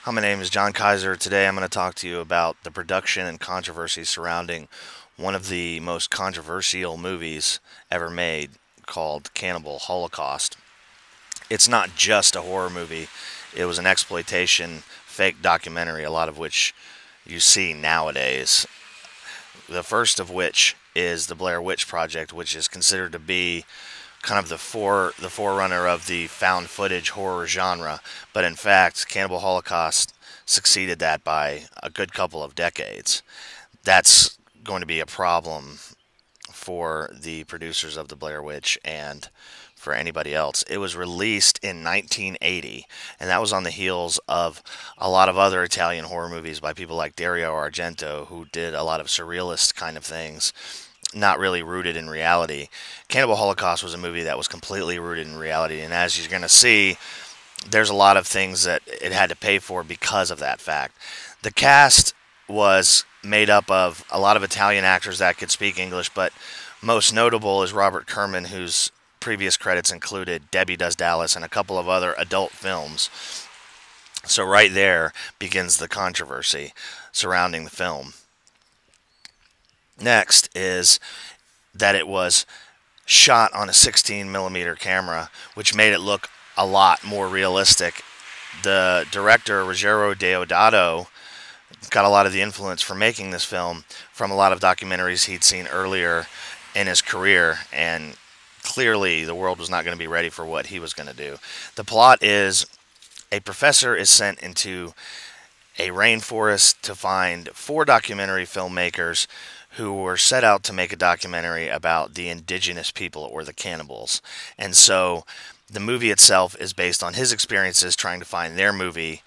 Hi, my name is John Kaiser. Today I'm going to talk to you about the production and controversy surrounding one of the most controversial movies ever made called Cannibal Holocaust. It's not just a horror movie, it was an exploitation fake documentary, a lot of which you see nowadays. The first of which is the Blair Witch Project, which is considered to be kind of the forerunner of the found footage horror genre, but in fact, Cannibal Holocaust succeeded that by a good couple of decades. That's going to be a problem for the producers of the Blair Witch and for anybody else. It was released in 1980, and that was on the heels of a lot of other Italian horror movies by people like Dario Argento, who did a lot of surrealist kind of things, not really rooted in reality. Cannibal Holocaust was a movie that was completely rooted in reality, and as you're going to see, there's a lot of things that it had to pay for because of that fact. The cast was made up of a lot of Italian actors that could speak English, but most notable is Robert Kerman, whose previous credits included Debbie Does Dallas and a couple of other adult films. So right there begins the controversy surrounding the film. Next is that it was shot on a 16 millimeter camera, which made it look a lot more realistic. The director, Ruggero Deodato, got a lot of the influence for making this film from a lot of documentaries he'd seen earlier in his career, and clearly the world was not going to be ready for what he was going to do. The plot is a professor is sent into a rainforest to find four documentary filmmakers who were set out to make a documentary about the indigenous people, or the cannibals. And so the movie itself is based on his experiences trying to find their movie,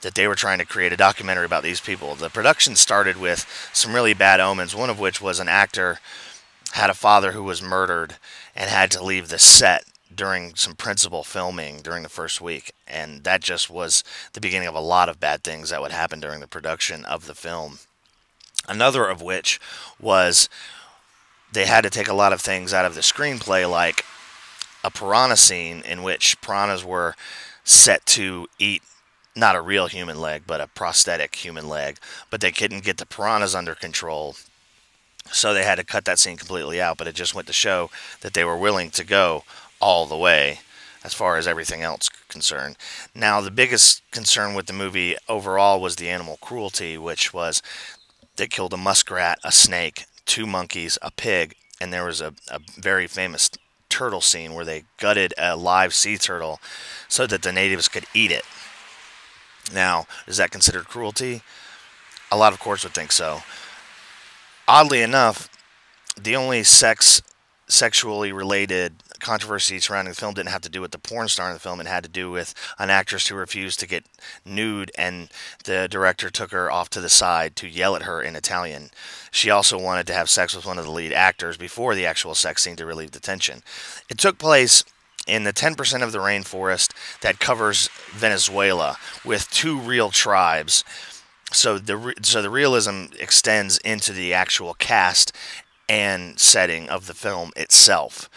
that they were trying to create a documentary about these people. The production started with some really bad omens, one of which was an actor had a father who was murdered and had to leave the set during some principal filming during the first week. And that just was the beginning of a lot of bad things that would happen during the production of the film. Another of which was they had to take a lot of things out of the screenplay, like a piranha scene in which piranhas were set to eat not a real human leg, but a prosthetic human leg. But they couldn't get the piranhas under control, so they had to cut that scene completely out. But it just went to show that they were willing to go all the way as far as everything else concerned. Now, the biggest concern with the movie overall was the animal cruelty, which was they killed a muskrat, a snake, two monkeys, a pig, and there was a very famous turtle scene where they gutted a live sea turtle so that the natives could eat it. Now, is that considered cruelty? A lot of courts would think so. Oddly enough, the only sexually related controversy surrounding the film didn't have to do with the porn star in the film. It had to do with an actress who refused to get nude, and the director took her off to the side to yell at her in Italian. She also wanted to have sex with one of the lead actors before the actual sex scene to relieve the tension. It took place in the 10% of the rainforest that covers Venezuela, with two real tribes. So the realism extends into the actual cast and setting of the film itself.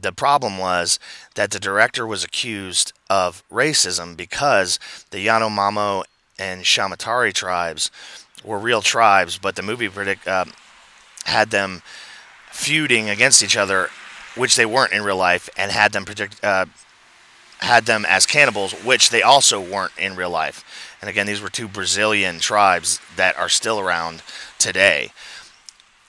The problem was that the director was accused of racism because the Yanomamo and Shamatari tribes were real tribes, but the movie had them feuding against each other, which they weren't in real life, and had them as cannibals, which they also weren't in real life. And again, these were two Brazilian tribes that are still around today.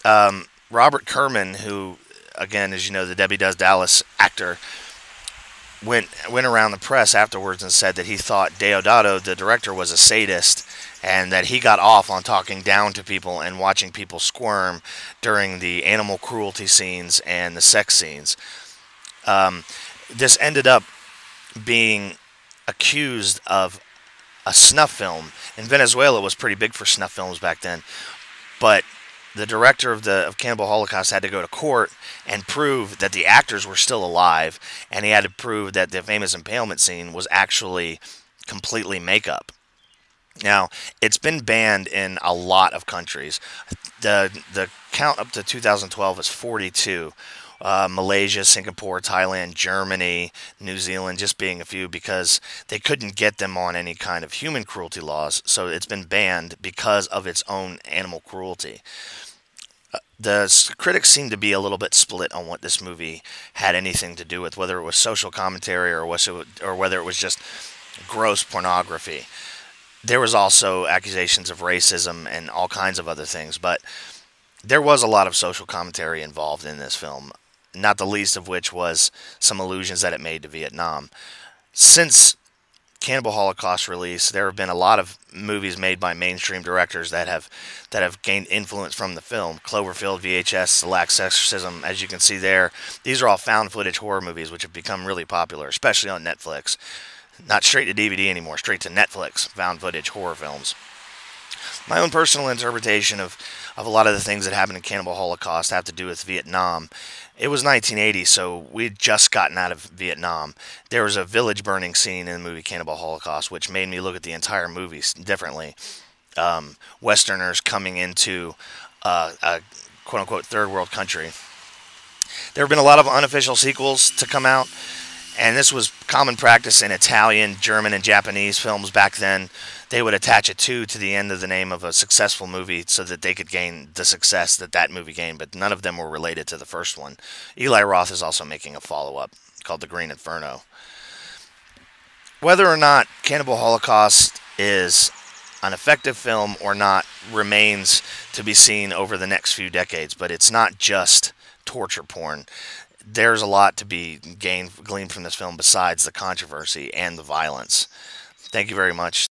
Robert Kerman, who, again, as you know, the Debbie Does Dallas actor, went around the press afterwards and said that he thought Deodato, the director, was a sadist, and that he got off on talking down to people and watching people squirm during the animal cruelty scenes and the sex scenes. This ended up being accused of a snuff film. In Venezuela, it was pretty big for snuff films back then, but the director of Cannibal Holocaust had to go to court and prove that the actors were still alive, and he had to prove that the famous impalement scene was actually completely makeup. Now, it's been banned in a lot of countries. The count up to 2012 is 42, Malaysia, Singapore, Thailand, Germany, New Zealand, just being a few, because they couldn't get them on any kind of human cruelty laws. So it's been banned because of its own animal cruelty. The critics seem to be a little bit split on what this movie had anything to do with, whether it was social commentary or whether it was just gross pornography. There was also accusations of racism and all kinds of other things, but there was a lot of social commentary involved in this film, not the least of which was some allusions that it made to Vietnam. Since Cannibal Holocaust release, there have been a lot of movies made by mainstream directors that have gained influence from the film. Cloverfield, VHS, The Last Exorcism, as you can see there. These are all found footage horror movies which have become really popular, especially on Netflix. Not straight to DVD anymore, straight to Netflix, found footage horror films. My own personal interpretation of a lot of the things that happened in Cannibal Holocaust have to do with Vietnam. It was 1980, so we'd just gotten out of Vietnam. There was a village burning scene in the movie Cannibal Holocaust, which made me look at the entire movie differently. Westerners coming into a quote-unquote third world country. There have been a lot of unofficial sequels to come out, and this was common practice in Italian, German, and Japanese films back then. They would attach a 2 to the end of the name of a successful movie so that they could gain the success that that movie gained, but none of them were related to the first one. Eli Roth is also making a follow-up called The Green Inferno. Whether or not Cannibal Holocaust is an effective film or not remains to be seen over the next few decades, but it's not just torture porn. There's a lot to be gleaned from this film besides the controversy and the violence. Thank you very much.